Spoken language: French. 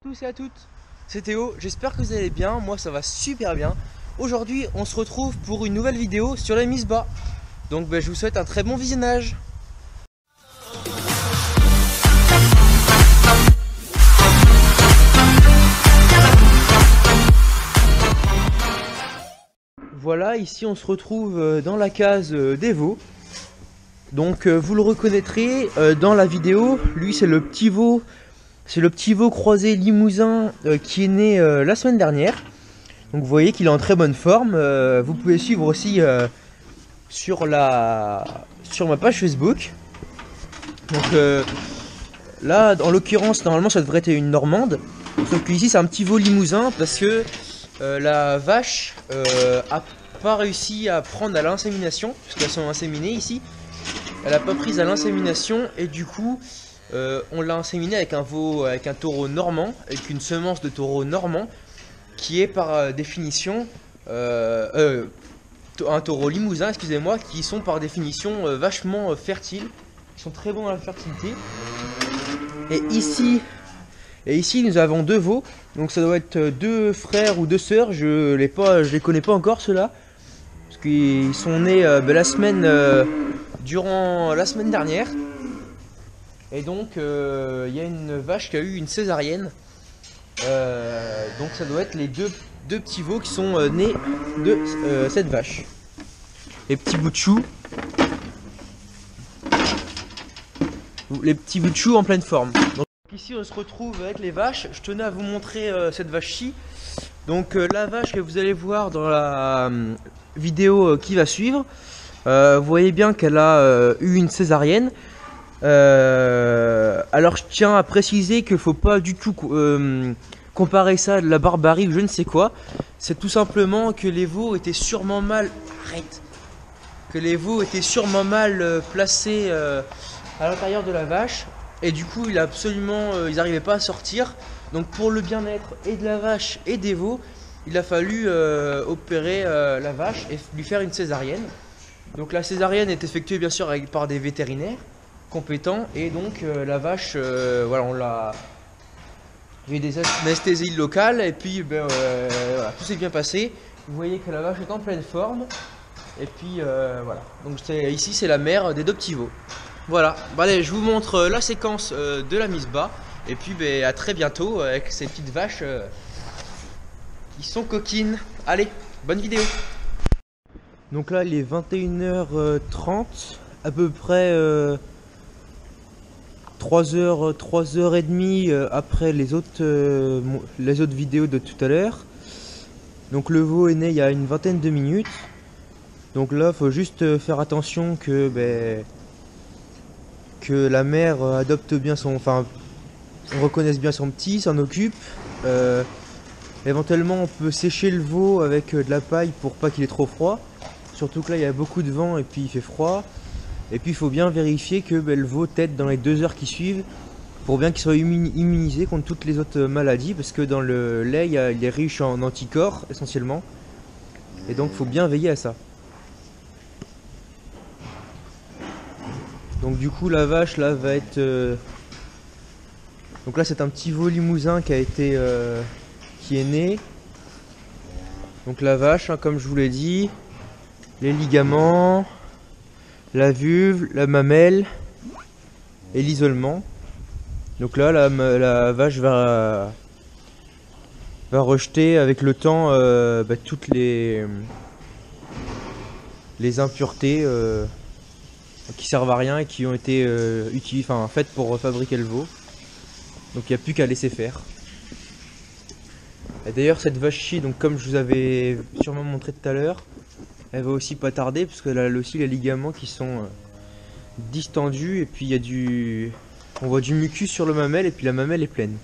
Tous et à toutes, c'est Théo, j'espère que vous allez bien, moi ça va super bien. Aujourd'hui on se retrouve pour une nouvelle vidéo sur les Miss Bas. Donc je vous souhaite un très bon visionnage. Voilà, ici on se retrouve dans la case des veaux. Donc vous le reconnaîtrez dans la vidéo, lui c'est le petit veau. C'est le petit veau croisé limousin qui est né la semaine dernière. Donc vous voyez qu'il est en très bonne forme. Vous pouvez suivre aussi sur ma page Facebook. Donc là, en l'occurrence, normalement ça devrait être une normande. Sauf que ici c'est un petit veau limousin parce que la vache a pas réussi à prendre à l'insémination, puisqu'elles sont inséminées ici. Elle a pas pris à l'insémination et du coup on l'a inséminé avec un taureau normand, avec une semence de taureau normand, qui est par définition un taureau limousin, excusez-moi, qui sont par définition vachement fertiles, qui sont très bons dans la fertilité. Et ici nous avons deux veaux, donc ça doit être deux frères ou deux sœurs, je les connais pas encore ceux-là, parce qu'ils sont nés durant la semaine dernière. Et donc il y a une vache qui a eu une césarienne. Donc ça doit être les deux petits veaux qui sont nés de cette vache. Les petits bouts de chou. Les petits bouts de chou en pleine forme. Donc ici on se retrouve avec les vaches. Je tenais à vous montrer cette vache-ci. Donc la vache que vous allez voir dans la vidéo qui va suivre. Vous voyez bien qu'elle a eu une césarienne. Alors je tiens à préciser qu'il ne faut pas du tout comparer ça à de la barbarie ou je ne sais quoi. C'est tout simplement que les veaux étaient sûrement mal placés à l'intérieur de la vache. Et du coup ils n'arrivaient pas à sortir. Donc pour le bien-être et de la vache et des veaux, il a fallu opérer la vache et lui faire une césarienne. Donc la césarienne est effectuée bien sûr par des vétérinaires compétent, et donc la vache voilà, il y a eu des anesthésies locales et puis voilà, tout s'est bien passé. Vous voyez que la vache est en pleine forme et puis voilà, donc ici c'est la mère des deux petits veaux. Voilà, allez, je vous montre la séquence de la Miss Bas et puis à très bientôt avec ces petites vaches qui sont coquines. Allez, bonne vidéo. Donc là il est 21h30 à peu près, 3h30 après les autres vidéos de tout à l'heure. Donc le veau est né il y a une vingtaine de minutes. Donc là faut juste faire attention que la mère adopte bien on reconnaisse bien son petit, s'en occupe. Éventuellement on peut sécher le veau avec de la paille pour pas qu'il ait trop froid. Surtout que là il y a beaucoup de vent et puis il fait froid. Et puis il faut bien vérifier que le veau tète dans les 2 heures qui suivent pour bien qu'il soit immunisé contre toutes les autres maladies, parce que dans le lait il est riche en anticorps essentiellement, et donc il faut bien veiller à ça. Donc du coup la vache là va être donc là c'est un petit veau limousin qui est né. Donc la vache, hein, comme je vous l'ai dit, les ligaments, la vulve, la mamelle et l'isolement. Donc là la vache va rejeter avec le temps toutes les impuretés qui servent à rien et qui ont été faites pour fabriquer le veau. Donc il n'y a plus qu'à laisser faire. Et d'ailleurs cette vache-ci, donc comme je vous avais sûrement montré tout à l'heure, elle va aussi pas tarder parce qu'elle a aussi les ligaments qui sont distendus, et puis on voit du mucus sur le mamelle et puis la mamelle est pleine.